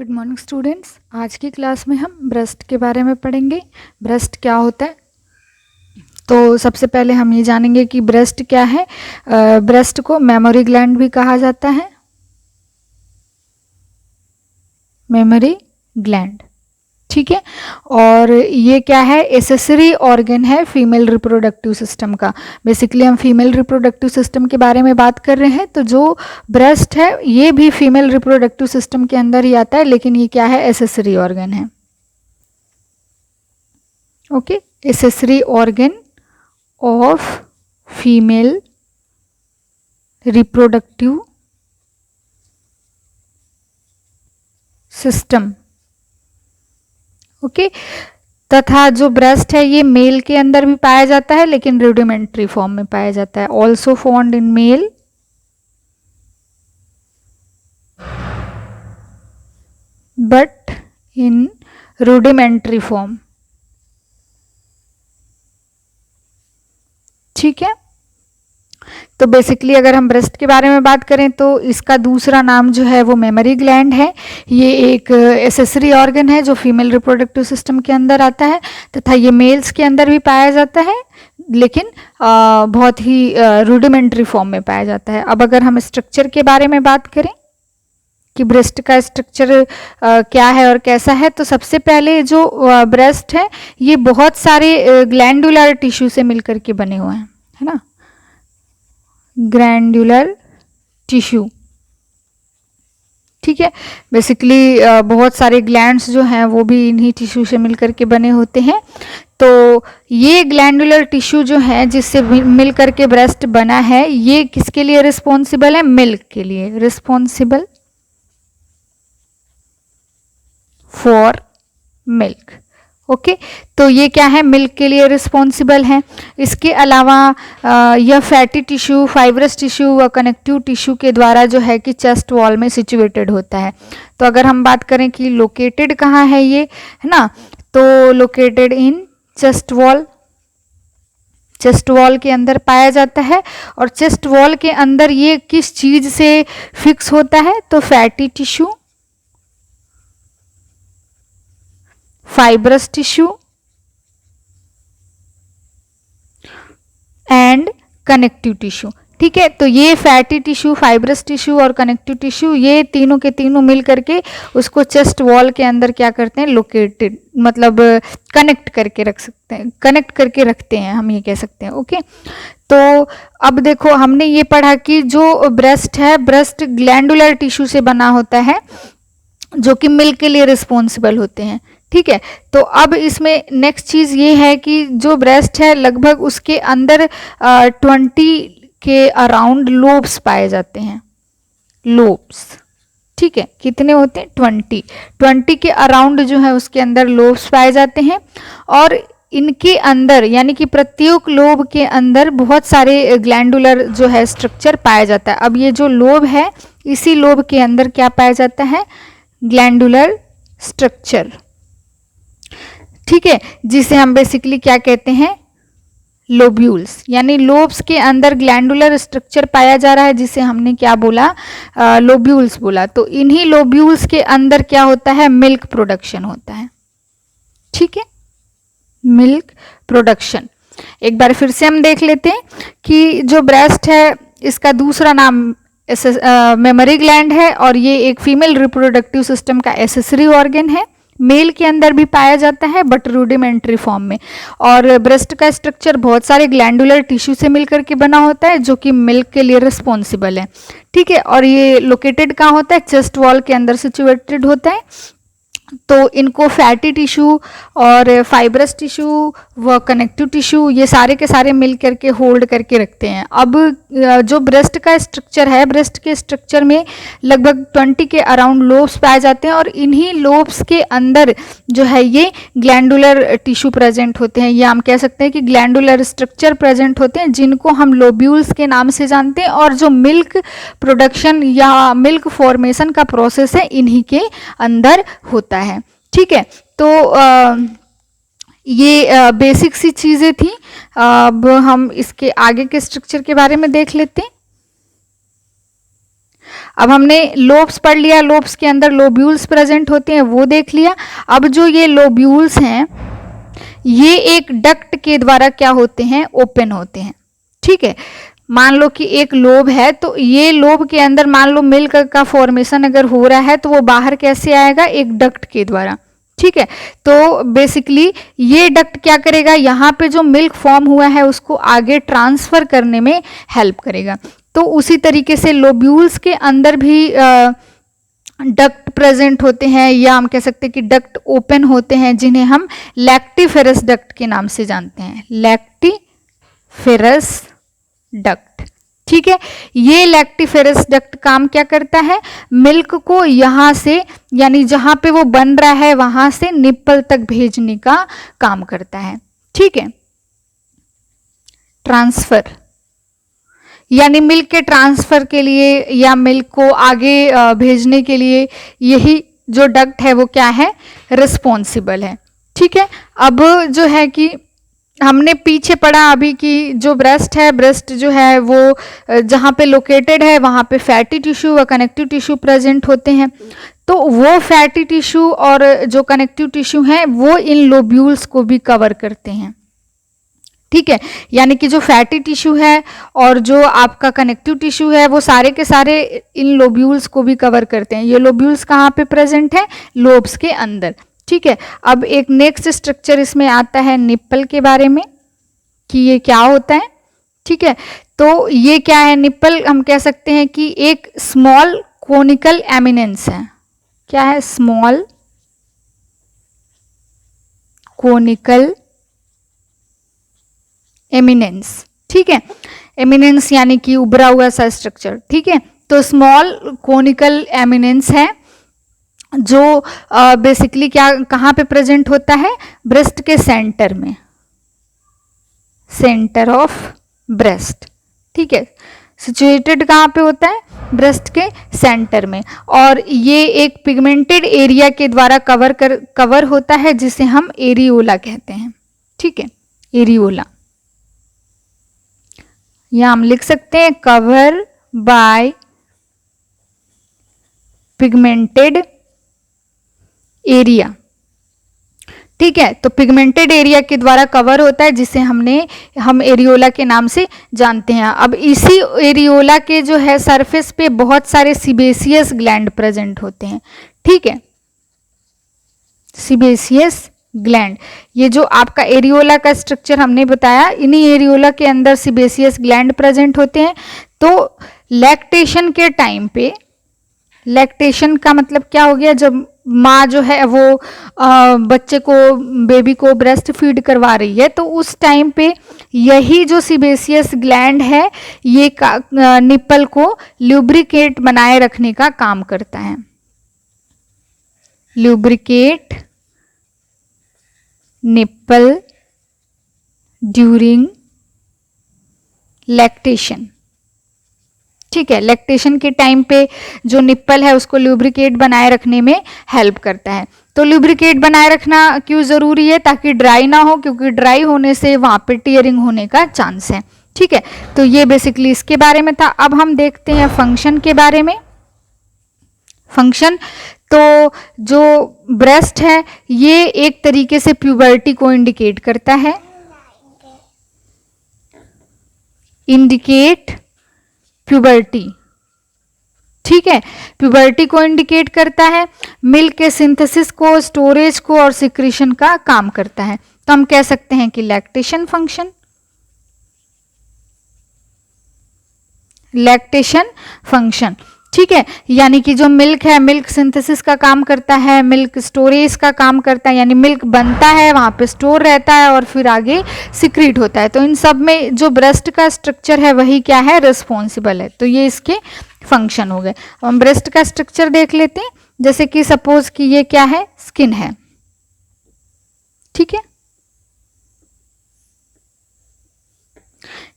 Good morning students. आज की class में हम ब्रेस्ट के बारे में पढ़ेंगे। ब्रेस्ट क्या होता है, तो सबसे पहले हम ये जानेंगे कि ब्रेस्ट क्या है। ब्रेस्ट को मेमोरी ग्लैंड भी कहा जाता है, मेमोरी ग्लैंड, ठीक है। और ये क्या है, एसेसरी ऑर्गन है फीमेल रिप्रोडक्टिव सिस्टम का। बेसिकली हम फीमेल रिप्रोडक्टिव सिस्टम के बारे में बात कर रहे हैं, तो जो ब्रेस्ट है ये भी फीमेल रिप्रोडक्टिव सिस्टम के अंदर ही आता है, लेकिन ये क्या है, एसेसरी ऑर्गन है। Okay, accessory organ of female reproductive system. Okay, तथा जो ब्रेस्ट है ये मेल के अंदर भी पाया जाता है, लेकिन रूडिमेंट्री फॉर्म में पाया जाता है। Also found in male but in rudimentary form, ठीक है। तो बेसिकली अगर हम ब्रेस्ट के बारे में बात करें तो इसका दूसरा नाम जो है वो मेमोरी ग्लैंड है। ये एक एसेसरी ऑर्गन है जो फीमेल रिप्रोडक्टिव सिस्टम के अंदर आता है, तथा ये मेल्स के अंदर भी पाया जाता है, लेकिन बहुत ही रूडिमेंट्री फॉर्म में पाया जाता है। अब अगर हम स्ट्रक्चर के बारे में बात करें कि ब्रेस्ट का स्ट्रक्चर क्या है और कैसा है, तो सबसे पहले जो ब्रेस्ट है ये बहुत सारे ग्लैंडुलर टिश्यू से मिलकर के बने हुए हैं, है ना, ग्लैंडुलर टिश्यू, ठीक है। बेसिकली बहुत सारे ग्लैंड्स जो हैं वो भी इन्हीं टिश्यू से मिलकर के बने होते हैं। तो ये ग्लैंडुलर टिश्यू जो है जिससे मिलकर के ब्रेस्ट बना है, ये किसके लिए रिस्पॉन्सिबल है, मिल्क के लिए, रिस्पॉन्सिबल फॉर मिल्क। ओके, तो ये क्या है, मिल्क के लिए रिस्पॉन्सिबल है। इसके अलावा यह फैटी टिश्यू, फाइब्रस टिश्यू व कनेक्टिव टिश्यू के द्वारा जो है कि चेस्ट वॉल में सिचुएटेड होता है। तो अगर हम बात करें कि लोकेटेड कहाँ है ये, है ना, तो located in chest wall, chest wall के अंदर पाया जाता है। और चेस्ट वॉल के अंदर ये किस चीज से फिक्स होता है, तो fatty tissue, fibrous tissue and connective tissue, ठीक है। तो ये फैटी टिश्यू, फाइब्रस टिश्यू और कनेक्टिव टिश्यू, ये तीनों के तीनों मिल करके उसको चेस्ट वॉल के अंदर क्या करते हैं, लोकेटेड, मतलब कनेक्ट करके रख सकते हैं, कनेक्ट करके रखते हैं, हम ये कह सकते हैं। ओके, तो अब देखो हमने ये पढ़ा कि जो ब्रेस्ट है, ब्रेस्ट ग्लैंडुलर टिश्यू से बना होता है जो कि मिल्क के लिए रिस्पॉन्सिबल होते हैं, ठीक है। तो अब इसमें नेक्स्ट चीज ये है कि जो ब्रेस्ट है लगभग उसके अंदर 20 के अराउंड लोब्स पाए जाते हैं, लोब्स, ठीक है। कितने होते हैं, 20 के अराउंड जो है उसके अंदर लोब्स पाए जाते हैं। और इनके अंदर यानी कि प्रत्येक लोब के अंदर बहुत सारे ग्लैंडुलर जो है स्ट्रक्चर पाया जाता है। अब ये जो लोब है, इसी लोब के अंदर क्या पाया जाता है, ग्लैंडुलर स्ट्रक्चर, ठीक है, जिसे हम बेसिकली क्या कहते हैं, लोब्यूल्स, यानी लोब्स के अंदर ग्लैंडुलर स्ट्रक्चर पाया जा रहा है, जिसे हमने क्या बोला, लोब्यूल्स बोला। तो इन्हीं लोब्यूल्स के अंदर क्या होता है, मिल्क प्रोडक्शन होता है, ठीक है, मिल्क प्रोडक्शन। एक बार फिर से हम देख लेते हैं कि जो ब्रेस्ट है इसका दूसरा नाम मेमोरी ग्लैंड है, और ये एक फीमेल रिप्रोडक्टिव सिस्टम का एसेसरी ऑर्गन है। मेल के अंदर भी पाया जाता है बट रूडिमेंट्री फॉर्म में। और ब्रेस्ट का स्ट्रक्चर बहुत सारे ग्लैंडुलर टिश्यू से मिलकर के बना होता है जो कि मिल्क के लिए रिस्पॉन्सिबल है, ठीक है। और ये लोकेटेड कहाँ होता है, चेस्ट वॉल के अंदर सिचुएटेड होता है। तो इनको फैटी टिश्यू और फाइब्रस टिश्यू व कनेक्टिव टिश्यू ये सारे के सारे मिल करके होल्ड करके रखते हैं। अब जो ब्रेस्ट का स्ट्रक्चर है, ब्रेस्ट के स्ट्रक्चर में लगभग 20 के अराउंड लोब्स पाए जाते हैं, और इन्हीं लोब्स के अंदर जो है ये ग्लैंडुलर टिश्यू प्रेजेंट होते हैं, या हम कह सकते हैं कि ग्लैंडुलर स्ट्रक्चर प्रेजेंट होते हैं, जिनको हम लोब्यूल्स के नाम से जानते हैं। और जो मिल्क प्रोडक्शन या मिल्क फॉर्मेशन का प्रोसेस है, इन्हीं के अंदर होता है, ठीक है। तो ये बेसिक सी चीजें थी। अब हम इसके आगे के स्ट्रक्चर के बारे में देख लेते हैं। अब हमने लोब्स पढ़ लिया, लोब्स के अंदर लोब्यूल्स प्रेजेंट होते हैं वो देख लिया। अब जो ये लोब्यूल्स हैं ये एक डक्ट के द्वारा क्या होते हैं, ओपन होते हैं। ठीक है, मान लो कि एक लोब है तो ये लोब के अंदर मान लो मिल्क का फॉर्मेशन अगर हो रहा है तो वो बाहर कैसे आएगा, एक डक्ट के द्वारा। ठीक है, तो बेसिकली ये डक्ट क्या करेगा, यहाँ पे जो मिल्क फॉर्म हुआ है उसको आगे ट्रांसफर करने में हेल्प करेगा। तो उसी तरीके से लोब्यूल्स के अंदर भी डक्ट प्रेजेंट होते हैं, या हम कह सकते हैं कि डक्ट ओपन होते हैं, जिन्हें हम लैक्टिफेरस डक्ट के नाम से जानते हैं, लैक्टिफेरस डक्ट। ठीक है, ये लैक्टिफेरस डक्ट काम क्या करता है, मिल्क को यहां से यानी जहां पे वो बन रहा है वहां से निप्पल तक भेजने का काम करता है। ठीक है, ट्रांसफर यानी मिल्क के ट्रांसफर के लिए या मिल्क को आगे भेजने के लिए यही जो डक्ट है वो क्या है, रिस्पॉन्सिबल है। ठीक है, अब जो है कि हमने पीछे पढ़ा अभी कि जो ब्रेस्ट है, ब्रेस्ट जो है वो जहाँ पे लोकेटेड है वहाँ पे फैटी टिश्यू व कनेक्टिव टिश्यू प्रेजेंट होते हैं। तो वो फैटी टिश्यू और जो कनेक्टिव टिश्यू हैं वो इन लोब्यूल्स को भी कवर करते हैं। ठीक है, यानी कि जो फैटी टिश्यू है और जो आपका कनेक्टिव टिश्यू है वो सारे के सारे इन लोब्यूल्स को भी कवर करते हैं। ये लोब्यूल्स कहाँ पे प्रेजेंट है, लोब्स के अंदर। ठीक है, अब एक नेक्स्ट स्ट्रक्चर इसमें आता है निप्पल के बारे में कि ये क्या होता है। ठीक है, तो ये क्या है, निप्पल हम कह सकते हैं कि एक स्मॉल कोनिकल एमिनेंस है। क्या है, स्मॉल कोनिकल एमिनेंस। ठीक है, एमिनेंस यानी कि उभरा हुआ सा स्ट्रक्चर। ठीक है, तो स्मॉल कोनिकल एमिनेंस है जो बेसिकली क्या कहाँ पे प्रेजेंट होता है, ब्रेस्ट के सेंटर में, सेंटर ऑफ ब्रेस्ट। ठीक है, सिचुएटेड कहाँ पे होता है, ब्रेस्ट के सेंटर में, और ये एक पिगमेंटेड एरिया के द्वारा कवर होता है जिसे हम एरियोला कहते हैं। ठीक है, एरियोला या हम लिख सकते हैं कवर बाय पिगमेंटेड एरिया। ठीक है, तो पिगमेंटेड एरिया के द्वारा कवर होता है जिसे हम एरियोला के नाम से जानते हैं। अब इसी एरियोला के जो है सरफेस पे बहुत सारे सीबेसियस ग्लैंड प्रेजेंट होते हैं। ठीक है, सीबेसियस ग्लैंड, ये जो आपका एरियोला का स्ट्रक्चर हमने बताया, इन्हीं एरियोला के अंदर सीबेसियस ग्लैंड प्रेजेंट होते हैं। तो लैक्टेशन के टाइम पे, लैक्टेशन का मतलब क्या हो गया, जब माँ जो है वो बच्चे को, बेबी को ब्रेस्ट फीड करवा रही है तो उस टाइम पे यही जो सीबेसियस ग्लैंड है ये निप्पल को ल्यूब्रिकेट बनाए रखने का काम करता है। Lubricate nipple during lactation. ठीक है, लैक्टेशन के टाइम पे जो निप्पल है उसको ल्यूब्रिकेट बनाए रखने में हेल्प करता है। तो ल्यूब्रिकेट बनाए रखना क्यों ज़रूरी है, ताकि ड्राई ना हो, क्योंकि ड्राई होने से वहाँ पे टीयरिंग होने का चांस है। ठीक है, तो ये बेसिकली इसके बारे में था। अब हम देखते हैं फंक्शन के बारे में। फंक्शन, तो जो ब्रेस्ट है ये एक तरीके से प्यूबर्टी को इंडिकेट करता है, इंडिकेट प्यूबर्टी। ठीक है, प्यूबर्टी को इंडिकेट करता है, मिल्क के सिंथेसिस को, स्टोरेज को और सिक्रीशन का काम करता है। तो हम कह सकते हैं कि लैक्टेशन फंक्शन, लैक्टेशन फंक्शन। ठीक है, यानी कि जो मिल्क है, मिल्क सिंथेसिस का काम करता है, मिल्क स्टोरेज का काम करता है, यानी मिल्क बनता है, वहाँ पे स्टोर रहता है और फिर आगे सिक्रीट होता है। तो इन सब में जो ब्रेस्ट का स्ट्रक्चर है वही क्या है, रिस्पॉन्सिबल है। तो ये इसके फंक्शन हो गए। हम ब्रेस्ट का स्ट्रक्चर देख लेते हैं, जैसे कि सपोज कि ये क्या है, स्किन है। ठीक है,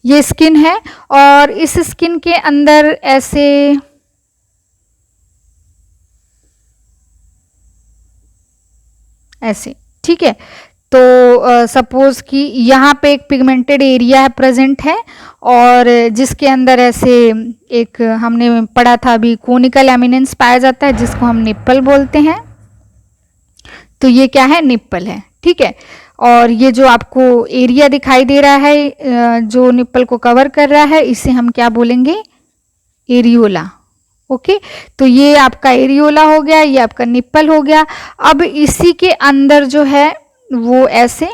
ये स्किन है और इस स्किन के अंदर ऐसे, ठीक है, तो सपोज कि यहाँ पे एक पिगमेंटेड एरिया प्रेजेंट है और जिसके अंदर ऐसे एक हमने पढ़ा था अभी कोनिकल एमिनेंस पाया जाता है जिसको हम निप्पल बोलते हैं। तो ये क्या है, निप्पल है, ठीक है। और ये जो आपको एरिया दिखाई दे रहा है जो निप्पल को कवर कर रहा है, इसे हम क्या बोलेंगे, एरियोला। ओके, तो ये आपका एरियोला हो गया, ये आपका निप्पल हो गया। अब इसी के अंदर जो है वो ऐसे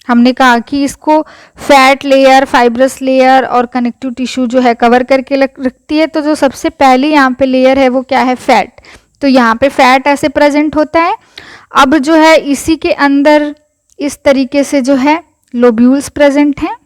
हमने कहा कि इसको फैट लेयर, फाइब्रस लेयर और कनेक्टिव टिश्यू जो है कवर करके रखती है। तो जो सबसे पहली यहाँ पे लेयर है वो क्या है, फैट। तो यहाँ पे फैट ऐसे प्रेजेंट होता है। अब जो है इसी के अंदर इस तरीके से जो है लोब्यूल्स प्रेजेंट हैं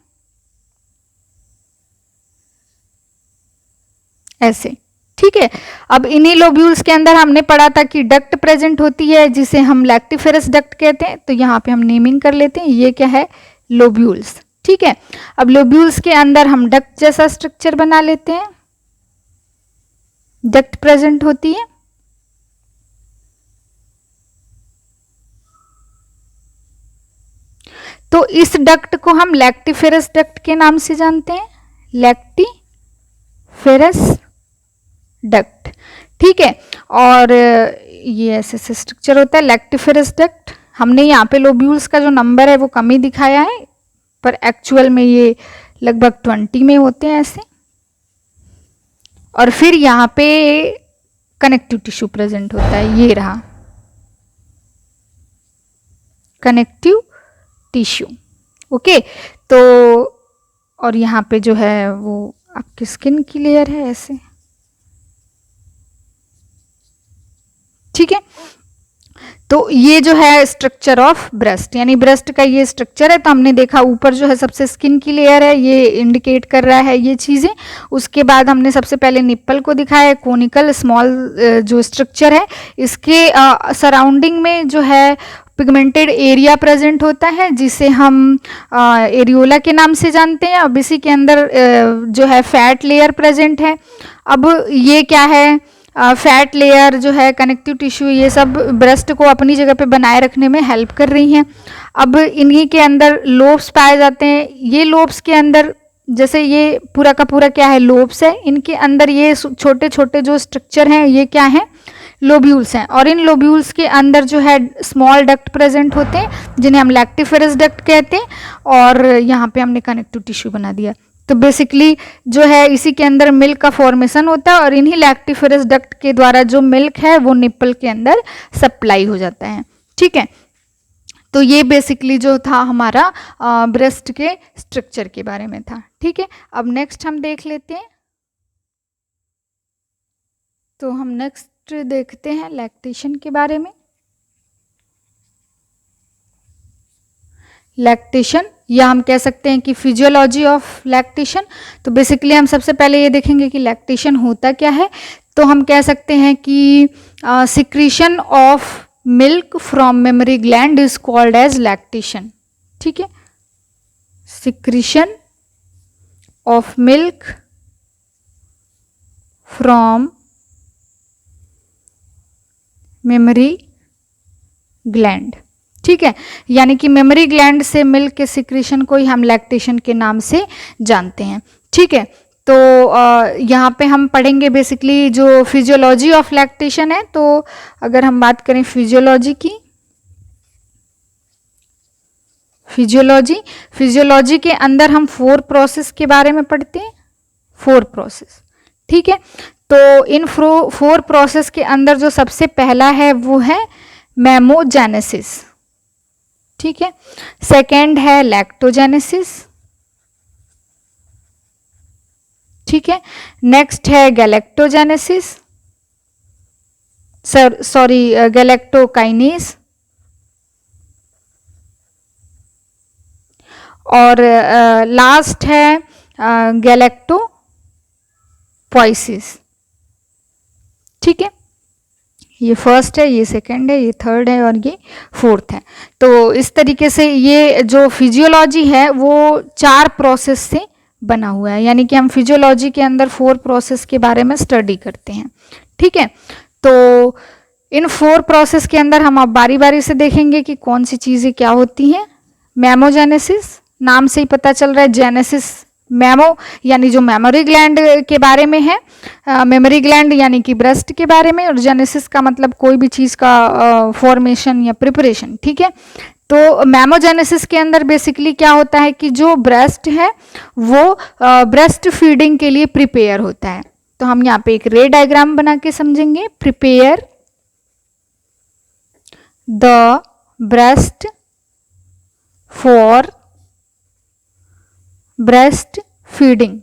ऐसे, ठीक है। अब इन्हीं लोब्यूल्स के अंदर हमने पढ़ा था कि डक्ट प्रेजेंट होती है जिसे हम लैक्टिफेरस डक्ट कहते हैं। तो यहाँ पे हम नेमिंग कर लेते हैं, ये क्या है, लोब्यूल्स, ठीक है। अब लोब्यूल्स के अंदर हम डक्ट जैसा स्ट्रक्चर बना लेते हैं, डक्ट प्रेजेंट होती है। तो इस डक्ट को हम लैक्टिफेरस डक्ट के नाम से जानते हैं, लैक्टिफेरस डक्ट, ठीक है। और ये ऐसे स्ट्रक्चर होता है लैक्टिफेरस डक्ट। हमने यहाँ पे लोब्यूल्स का जो नंबर है वो कम ही दिखाया है, पर एक्चुअल में ये लगभग 20 में होते हैं ऐसे। और फिर यहाँ पे कनेक्टिव टिश्यू प्रेजेंट होता है, ये रहा कनेक्टिव टिश्यू। ओके, तो और यहाँ पे जो है वो आपकी स्किन की लेयर है ऐसे, ठीक है। तो ये जो है स्ट्रक्चर ऑफ ब्रेस्ट, यानी ब्रेस्ट का ये स्ट्रक्चर है। तो हमने देखा ऊपर जो है सबसे स्किन की लेयर है, ये इंडिकेट कर रहा है ये चीज़ें। उसके बाद हमने सबसे पहले निप्पल को दिखाया, कोनिकल स्मॉल जो स्ट्रक्चर है, इसके सराउंडिंग में जो है पिगमेंटेड एरिया प्रेजेंट होता है जिसे हम एरियोला के नाम से जानते हैं। अब इसी के अंदर जो है फैट लेयर प्रेजेंट है। अब ये क्या है, फैट लेयर जो है, कनेक्टिव टिश्यू, ये सब ब्रेस्ट को अपनी जगह पे बनाए रखने में हेल्प कर रही हैं। अब इन्हीं के अंदर लोब्स पाए जाते हैं। ये लोब्स के अंदर, जैसे ये पूरा का पूरा क्या है, लोब्स है, इनके अंदर ये छोटे छोटे जो स्ट्रक्चर हैं ये क्या है, लोब्यूल्स हैं। और इन लोब्यूल्स के अंदर जो है स्मॉल डक्ट प्रेजेंट होते हैं जिन्हें हम लैक्टिफेरस डक्ट कहते हैं। और यहाँ पे हमने कनेक्टिव टिश्यू बना दिया। तो बेसिकली जो है इसी के अंदर मिल्क का फॉर्मेशन होता है और इन्हीं लैक्टिफेरस डक्ट के द्वारा जो मिल्क है वो निप्पल के अंदर सप्लाई हो जाता है, ठीक है। तो ये बेसिकली जो था हमारा ब्रेस्ट के स्ट्रक्चर के बारे में था, ठीक है। अब नेक्स्ट हम देख लेते हैं। तो हम नेक्स्ट देखते हैं लैक्टेशन के बारे में। लैक्टेशन, या हम कह सकते हैं कि फिजियोलॉजी ऑफ लैक्टेशन। तो बेसिकली हम सबसे पहले ये देखेंगे कि लैक्टेशन होता क्या है। तो हम कह सकते हैं कि secretion of milk from mammary gland is called as lactation, ठीक है। Secretion of milk from mammary gland, ठीक है। यानी कि मेमरी ग्लैंड से मिल्क के सिक्रीशन को ही हम लैक्टेशन के नाम से जानते हैं, ठीक है। तो यहाँ पे हम पढ़ेंगे बेसिकली जो फिजियोलॉजी ऑफ लैक्टेशन है। तो अगर हम बात करें फिजियोलॉजी की, फिजियोलॉजी के अंदर हम 4 प्रोसेस के बारे में पढ़ते हैं, 4 प्रोसेस, ठीक है। तो इन 4 प्रोसेस के अंदर जो सबसे पहला है वो है मेमोजेनेसिस, ठीक है। सेकेंड है लैक्टोजेनेसिस, ठीक है। नेक्स्ट है गैलेक्टोजेनेसिस, गैलेक्टोकाइनेस। और लास्ट है गैलेक्टोपोइसिस, ठीक है। ये फर्स्ट है, ये सेकंड है, ये थर्ड है और ये फोर्थ है। तो इस तरीके से ये जो फिजियोलॉजी है वो 4 प्रोसेस से बना हुआ है, यानी कि हम फिजियोलॉजी के अंदर 4 प्रोसेस के बारे में स्टडी करते हैं, ठीक है। तो इन 4 प्रोसेस के अंदर हम अब बारी बारी से देखेंगे कि कौन सी चीज़ें क्या होती हैं। मेमोजेनेसिस, नाम से ही पता चल रहा है, जेनेसिस मेमो यानी जो मेमोरी ग्लैंड के बारे में है, मेमोरी ग्लैंड यानी कि ब्रेस्ट के बारे में, और जेनेसिस का मतलब कोई भी चीज़ का फॉर्मेशन या प्रिपरेशन, ठीक है। तो मेमोजेनेसिस के अंदर बेसिकली क्या होता है कि जो ब्रेस्ट है वो ब्रेस्ट फीडिंग के लिए प्रिपेयर होता है। तो हम यहाँ पे एक रे डायग्राम बना के समझेंगे। Prepare the breast for breast feeding,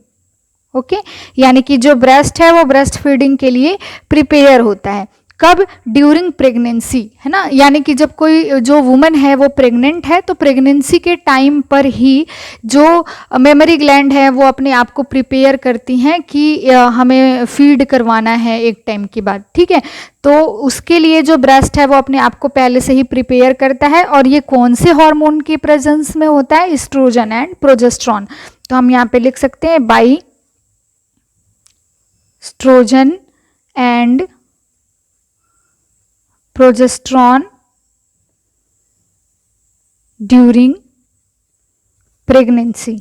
okay, यानी कि जो ब्रेस्ट है वो ब्रेस्ट फीडिंग के लिए प्रिपेयर होता है। कब? ड्यूरिंग प्रेगनेंसी, है ना, यानी कि जब कोई जो वुमन है वो प्रेग्नेंट है तो प्रेगनेंसी के टाइम पर ही जो मेमोरी ग्लैंड है वो अपने आप को प्रिपेयर करती हैं कि हमें फीड करवाना है एक टाइम के बाद, ठीक है। तो उसके लिए जो ब्रेस्ट है वो अपने आप को पहले से ही प्रिपेयर करता है, और ये कौन से हार्मोन की प्रेजेंस में होता है? Oestrogen and progesterone. तो हम यहाँ पे लिख सकते हैं by oestrogen and progesterone during pregnancy,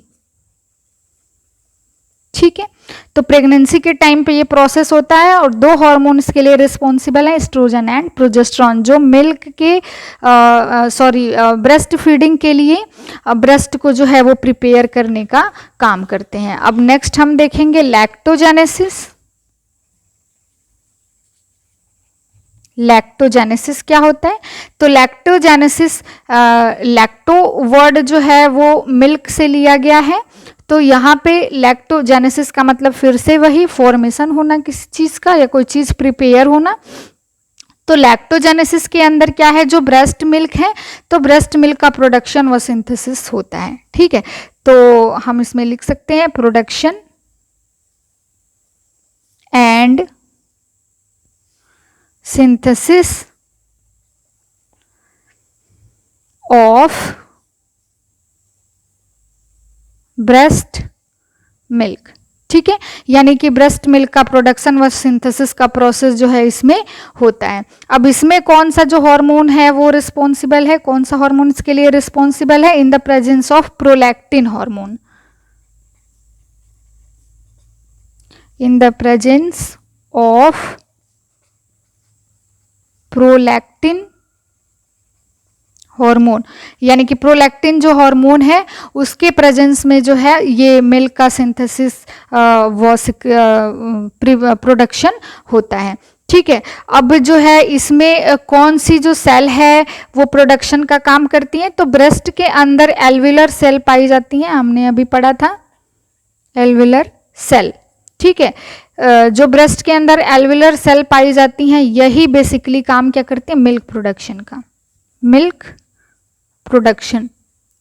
ठीक है। तो प्रेगनेंसी के टाइम पे ये प्रोसेस होता है, और 2 हार्मोन इसके लिए रिस्पॉन्सिबल है, एस्ट्रोजन एंड प्रोजेस्टेरोन, जो मिल्क के ब्रेस्ट फीडिंग के लिए ब्रेस्ट को जो है वो प्रिपेयर करने का काम करते हैं। अब नेक्स्ट हम देखेंगे लैक्टोजेनेसिस। लैक्टोजेनेसिस क्या होता है? तो लैक्टोजेनेसिस, लैक्टो वर्ड जो है वो मिल्क से लिया गया है, तो यहाँ पे लैक्टोजेनेसिस का मतलब फिर से वही फॉर्मेशन होना किसी चीज़ का या कोई चीज़ प्रिपेयर होना। तो लैक्टोजेनेसिस के अंदर क्या है? जो ब्रेस्ट मिल्क है तो ब्रेस्ट मिल्क का प्रोडक्शन व सिंथेसिस होता है, ठीक है। तो हम इसमें लिख सकते हैं production and synthesis of breast milk, ठीक है, यानी कि ब्रेस्ट मिल्क का प्रोडक्शन व सिंथेसिस का प्रोसेस जो है इसमें होता है। अब इसमें कौन सा जो हार्मोन है वो रिस्पॉन्सिबल है? कौन सा हार्मोन इसके लिए रिस्पॉन्सिबल है? In the presence of prolactin hormone, in the presence of prolactin hormone, यानी कि प्रोलैक्टिन जो हार्मोन है उसके प्रेजेंस में जो है ये मिल्क का सिंथेसिस व प्रोडक्शन होता है, ठीक है। अब जो है इसमें कौन सी जो सेल है वो प्रोडक्शन का काम करती है? तो ब्रेस्ट के अंदर एल्विलर सेल पाई जाती हैं, हमने अभी पढ़ा था एल्विलर सेल, ठीक है। जो ब्रेस्ट के अंदर एल्विलर सेल पाई जाती हैं यही बेसिकली काम क्या करते हैं? मिल्क प्रोडक्शन का, मिल्क प्रोडक्शन,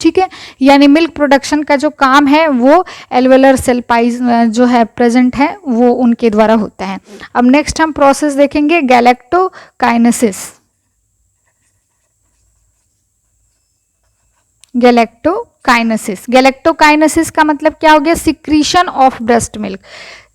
ठीक है। यानी मिल्क प्रोडक्शन का जो काम है वो एल्विलर सेल पाई जो है प्रेजेंट है वो उनके द्वारा होता है। अब नेक्स्ट हम प्रोसेस देखेंगे गैलेक्टोकाइनेसिस। गैलेक्टोकाइनेसिस, गैलेक्टोकाइनेसिस का मतलब क्या हो गया? Secretion of breast milk.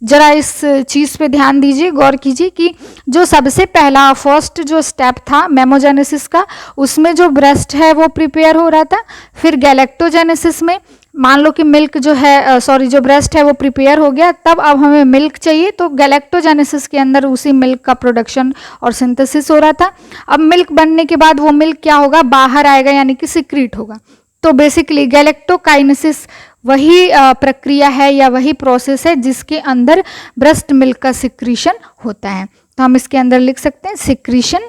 जरा इस चीज़ पे ध्यान दीजिए, गौर कीजिए कि जो सबसे पहला फर्स्ट जो स्टेप था मेमोजेनेसिस का, उसमें जो ब्रेस्ट है वो प्रिपेयर हो रहा था। फिर गैलेक्टोजेनेसिस में मान लो कि मिल्क जो है जो ब्रेस्ट है वो प्रिपेयर हो गया, तब अब हमें मिल्क चाहिए, तो गैलेक्टोजेनेसिस के अंदर उसी मिल्क का प्रोडक्शन और सिंथेसिस हो रहा था। अब मिल्क बनने के बाद वो मिल्क क्या होगा? बाहर आएगा, यानी कि सिक्रीट होगा। तो बेसिकली गैलेक्टोकाइनेसिस वही प्रक्रिया है या वही प्रोसेस है जिसके अंदर ब्रेस्ट मिल्क का सिक्रीशन होता है। तो हम इसके अंदर लिख सकते हैं सिक्रीशन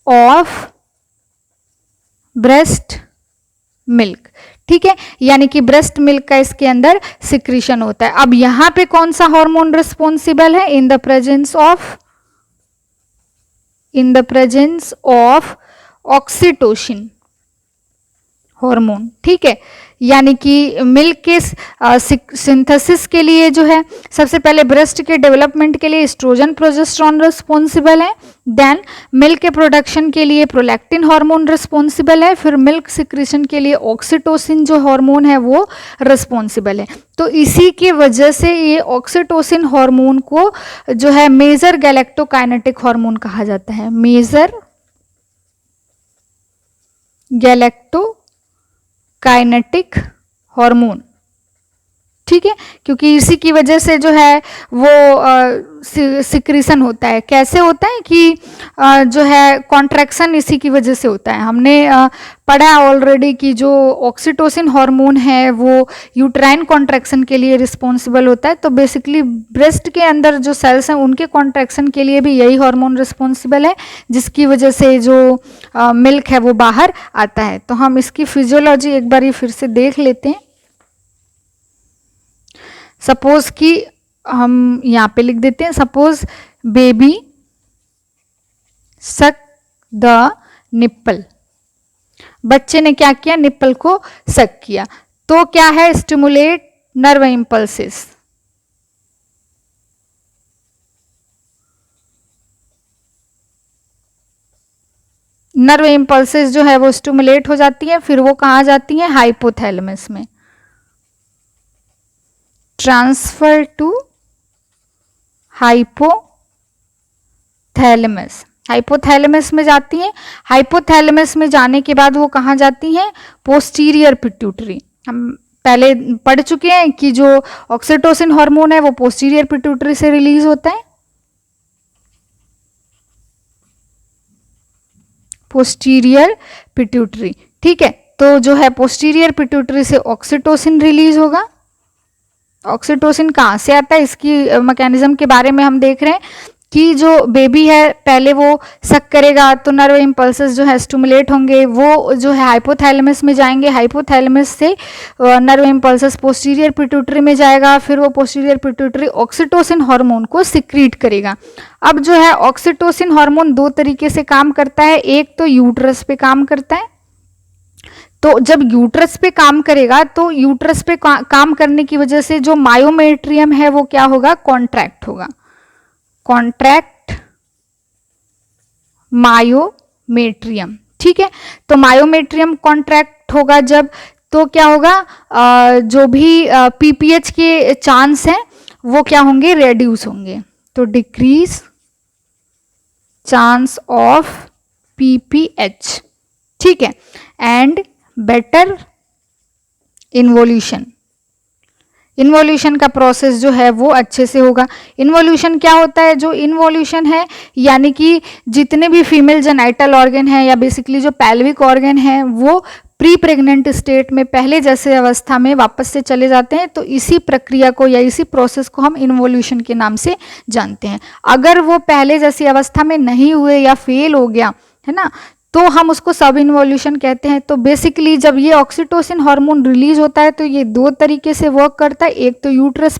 ऑफ ब्रेस्ट मिल्क, ठीक है, यानी कि ब्रेस्ट मिल्क का इसके अंदर सिक्रीशन होता है। अब यहां पे कौन सा हार्मोन रिस्पॉन्सिबल है? In the presence of oxytocin hormone, ठीक है, यानी कि मिल्क के सिंथेसिस के लिए जो है सबसे पहले ब्रेस्ट के डेवलपमेंट के लिए एस्ट्रोजन प्रोजेस्टेरोन रिस्पॉन्सिबल है, देन मिल्क के प्रोडक्शन के लिए प्रोलैक्टिन हार्मोन रिस्पॉन्सिबल है, फिर मिल्क सिक्रीशन के लिए ऑक्सीटोसिन जो हार्मोन है वो रिस्पॉन्सिबल है। तो इसी की वजह से ये ऑक्सीटोसिन हार्मोन को जो है मेजर गैलेक्टोकाइनेटिक हार्मोन कहा जाता है, मेजर गैलेक्टोकाइनेटिक हार्मोन। ठीक है, क्योंकि इसी की वजह से जो है वो सिक्रीशन होता है। कैसे होता है कि जो है कॉन्ट्रैक्शन इसी की वजह से होता है। हमने पढ़ा ऑलरेडी कि जो ऑक्सीटोसिन हार्मोन है वो यूट्राइन कॉन्ट्रैक्शन के लिए रिस्पॉन्सिबल होता है। तो बेसिकली ब्रेस्ट के अंदर जो सेल्स हैं उनके कॉन्ट्रैक्शन के लिए भी यही हार्मोन रिस्पॉन्सिबल है, जिसकी वजह से जो मिल्क है वो बाहर आता है। तो हम इसकी फिजियोलॉजी एक बार फिर से देख लेते हैं। सपोज कि हम यहाँ पे लिख देते हैं, suppose baby suck the nipple. बच्चे ने क्या किया, निप्पल को सक किया। तो क्या है, stimulate nerve impulses. Nerve impulses जो है वो स्टिमुलेट हो जाती है, फिर वो कहाँ जाती है, हाइपोथैलेमस में। ट्रांसफर टू हाइपोथैलेमस, हाइपोथैलेमस में जाती हैं। हाइपोथैलेमस में जाने के बाद वो कहाँ जाती हैं, पोस्टीरियर पिट्यूटरी। हम पहले पढ़ चुके हैं कि जो ऑक्सीटोसिन हार्मोन है वो पोस्टीरियर पिट्यूटरी से रिलीज होता है, पोस्टीरियर पिट्यूटरी। ठीक है, तो जो है पोस्टीरियर पिट्यूटरी से ऑक्सीटोसिन रिलीज होगा। ऑक्सीटोसिन कहाँ से आता है, इसकी मैकेनिज्म के बारे में हम देख रहे हैं कि जो बेबी है पहले वो सक करेगा तो नर्व इंपल्सेस जो है स्टिमुलेट होंगे, वो जो है हाइपोथैलेमस में जाएंगे, हाइपोथैलेमस से नर्व इंपल्सेस पोस्टीरियर पिट्यूटरी में जाएगा, फिर वो पोस्टीरियर पिट्यूटरी ऑक्सीटोसिन हार्मोन को सिक्रीट करेगा। अब जो है ऑक्सीटोसिन हार्मोन दो तरीके से काम करता है, एक तो यूट्रस पे काम करता है। तो जब यूट्रस पे काम करेगा तो यूट्रस पे काम करने की वजह से जो मायोमेट्रियम है वो क्या होगा, कॉन्ट्रैक्ट होगा, कॉन्ट्रैक्ट मायोमेट्रियम। ठीक है, तो मायोमेट्रियम कॉन्ट्रैक्ट होगा जब, तो क्या होगा, जो भी पीपीएच के चांस हैं वो क्या होंगे, रेड्यूस होंगे। तो डिक्रीज चांस ऑफ पीपीएच। ठीक है, एंड बेटर इन्वोल्यूशन, इन्वोल्यूशन का प्रोसेस जो है वो अच्छे से होगा। इन्वोल्यूशन क्या होता है, जो इन्वोल्यूशन है यानी कि जितने भी फीमेल जेनाइटल ऑर्गन है या बेसिकली जो पैल्विक ऑर्गन है वो प्री प्रेग्नेंट स्टेट में पहले जैसे अवस्था में वापस से चले जाते हैं। तो इसी प्रक्रिया को या इसी प्रोसेस को हम इन्वोल्यूशन के नाम से जानते हैं। अगर वो पहले जैसी अवस्था में नहीं हुए या फेल हो गया है ना, तो हम उसको सब इन्वोल्यूशन कहते हैं। तो बेसिकली जब ये ऑक्सीटोसिन हार्मोन रिलीज होता है तो ये दो तरीके से वर्क करता है। एक तो यूट्रस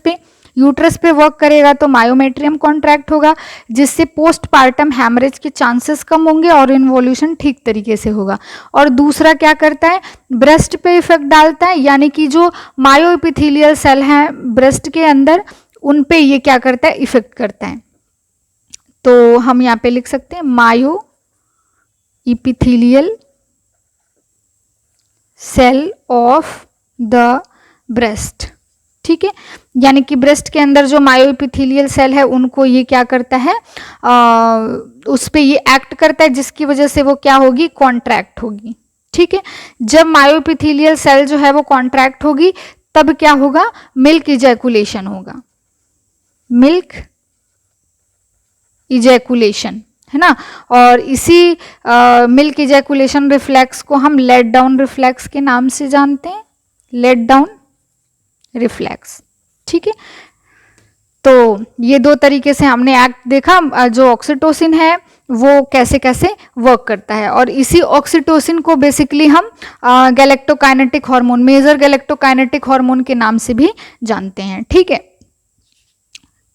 पे वर्क करेगा तो मायोमेट्रियम कॉन्ट्रैक्ट होगा, जिससे पोस्टपार्टम हैमरेज के चांसेस कम होंगे और इन्वोल्यूशन ठीक तरीके से होगा। और दूसरा क्या करता है, ब्रेस्ट पे इफेक्ट डालता है, यानी कि जो मायोएपिथेलियल सेल हैं ब्रेस्ट के अंदर उन पे ये क्या करता है, इफेक्ट करता है। तो हम यहाँ पे लिख सकते हैं मायो epithelial cell of the breast। ठीक है, यानी कि ब्रेस्ट के अंदर जो मायोएपिथेलियल सेल है उनको ये क्या करता है, उस पे ये एक्ट करता है, जिसकी वजह से वो क्या होगी, कॉन्ट्रैक्ट होगी। ठीक है, जब मायोएपिथेलियल सेल जो है वो कॉन्ट्रैक्ट होगी तब क्या होगा, मिल्क इजैकुलेशन होगा, मिल्क इजैकुलेशन, है ना। और इसी मिल्क इजैकुलेशन रिफ्लेक्स को हम लेट डाउन रिफ्लेक्स के नाम से जानते हैं, लेट डाउन रिफ्लेक्स। ठीक है, तो ये दो तरीके से हमने एक्ट देखा, जो ऑक्सीटोसिन है वो कैसे कैसे वर्क करता है। और इसी ऑक्सीटोसिन को बेसिकली हम galactokinetic hormone, major galactokinetic hormone के नाम से भी जानते हैं। ठीक है,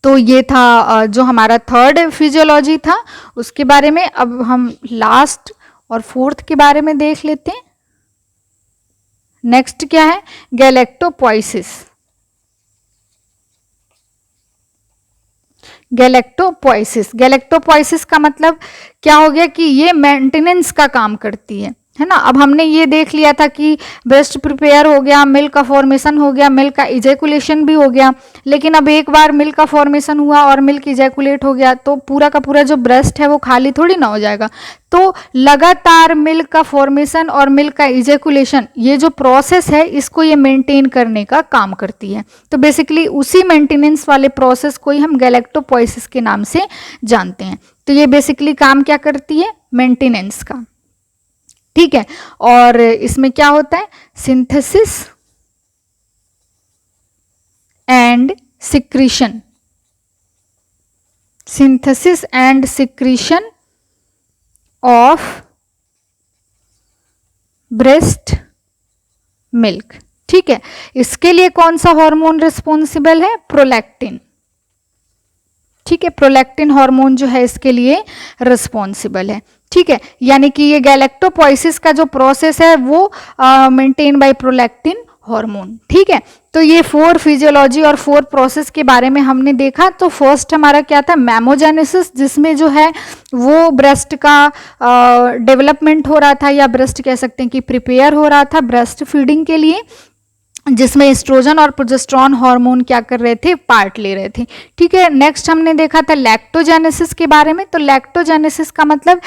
तो ये था जो हमारा थर्ड फिजियोलॉजी था उसके बारे में। अब हम लास्ट और फोर्थ के बारे में देख लेते हैं। नेक्स्ट क्या है, गैलेक्टोपोइसिस। गैलेक्टोपोइसिस का मतलब क्या हो गया कि ये मेंटेनेंस का काम करती है ना। अब हमने ये देख लिया था कि ब्रेस्ट प्रिपेयर हो गया, मिल्क का फॉर्मेशन हो गया, मिल्क का इजैकुलेशन भी हो गया, लेकिन अब एक बार मिल्क का फॉर्मेशन हुआ और मिल्क इजैकुलेट हो गया तो पूरा का पूरा जो ब्रेस्ट है वो खाली थोड़ी ना हो जाएगा। तो लगातार मिल्क का फॉर्मेशन और मिल्क का इजैकुलेशन, ये जो प्रोसेस है इसको ये मेंटेन करने का काम करती है। तो बेसिकली उसी मेंटेनेंस वाले प्रोसेस को ही हम गैलेक्टोपोइसिस के नाम से जानते हैं। तो ये बेसिकली काम क्या करती है, मेंटेनेंस का। ठीक है, और इसमें क्या होता है, synthesis and secretion, synthesis and secretion of breast milk. ठीक है, इसके लिए कौन सा हार्मोन रिस्पॉन्सिबल है, प्रोलैक्टिन। ठीक है, प्रोलैक्टिन हार्मोन जो है इसके लिए रिस्पॉन्सिबल है। ठीक है, यानी कि ये गैलेक्टोपोइसिस का जो प्रोसेस है वो मेंटेन बाय प्रोलैक्टिन हार्मोन। ठीक है, तो ये 4 फिजियोलॉजी और 4 प्रोसेस के बारे में हमने देखा। तो फर्स्ट हमारा क्या था, मैमोजेनेसिस, जिसमें जो है वो ब्रेस्ट का डेवलपमेंट हो रहा था, या ब्रेस्ट कह सकते हैं कि प्रिपेयर हो रहा था ब्रेस्ट फीडिंग के लिए, जिसमें एस्ट्रोजन और प्रोजेस्टेरोन हार्मोन क्या कर रहे थे, पार्ट ले रहे थे। ठीक है, नेक्स्ट हमने देखा था लैक्टोजेनेसिस के बारे में। तो लैक्टोजेनेसिस का मतलब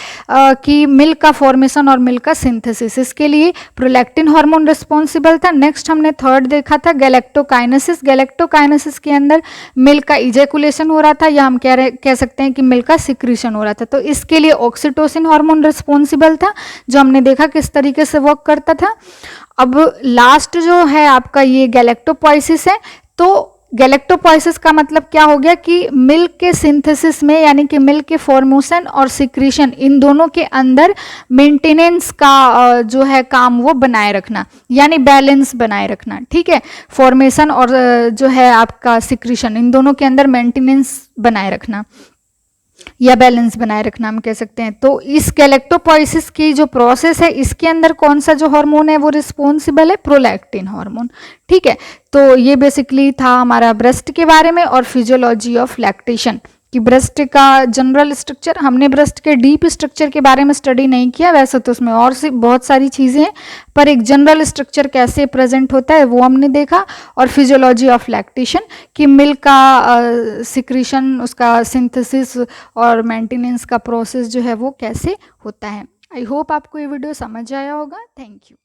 कि मिल्क का फॉर्मेशन और मिल्क का सिंथेसिस, इसके लिए प्रोलैक्टिन हार्मोन रिस्पॉन्सिबल था। नेक्स्ट हमने थर्ड देखा था गैलेक्टोकाइनेसिस। गैलेक्टोकाइनेसिस के अंदर मिल्क का इजैकुलेशन हो रहा था, या हम कह सकते हैं कि मिल्क का सिक्रीशन हो रहा था। तो इसके लिए ऑक्सीटोसिन हार्मोन रिस्पॉन्सिबल था, जो हमने देखा किस तरीके से वर्क करता था। अब लास्ट जो है आपका ये गैलेक्टोपोइसिस है। तो गैलेक्टोपोइसिस का मतलब क्या हो गया कि मिल्क के सिंथेसिस में, यानी कि मिल्क के फॉर्मेशन और सिक्रीशन, इन दोनों के अंदर मेंटेनेंस का जो है काम वो बनाए रखना, यानी बैलेंस बनाए रखना। ठीक है, फॉर्मेशन और जो है आपका सिक्रीशन, इन दोनों के अंदर मेंटेनेंस बनाए रखना या बैलेंस बनाए रखना हम कह सकते हैं। तो इस गैलेक्टोपोइसिस की जो प्रोसेस है इसके अंदर कौन सा जो हार्मोन है वो रिस्पॉन्सिबल है, प्रोलैक्टिन हार्मोन। ठीक है, तो ये बेसिकली था हमारा ब्रेस्ट के बारे में और फिजियोलॉजी ऑफ लैक्टेशन, कि ब्रेस्ट का जनरल स्ट्रक्चर। हमने ब्रेस्ट के डीप स्ट्रक्चर के बारे में स्टडी नहीं किया, वैसे तो उसमें और सी बहुत सारी चीज़ें हैं, पर एक जनरल स्ट्रक्चर कैसे प्रेजेंट होता है वो हमने देखा। और फिजियोलॉजी ऑफ लैक्टेशन, कि मिल्क का सिक्रीशन, उसका सिंथेसिस और मेंटेनेंस का प्रोसेस जो है वो कैसे होता है। आई होप आपको ये वीडियो समझ आया होगा। Thank you.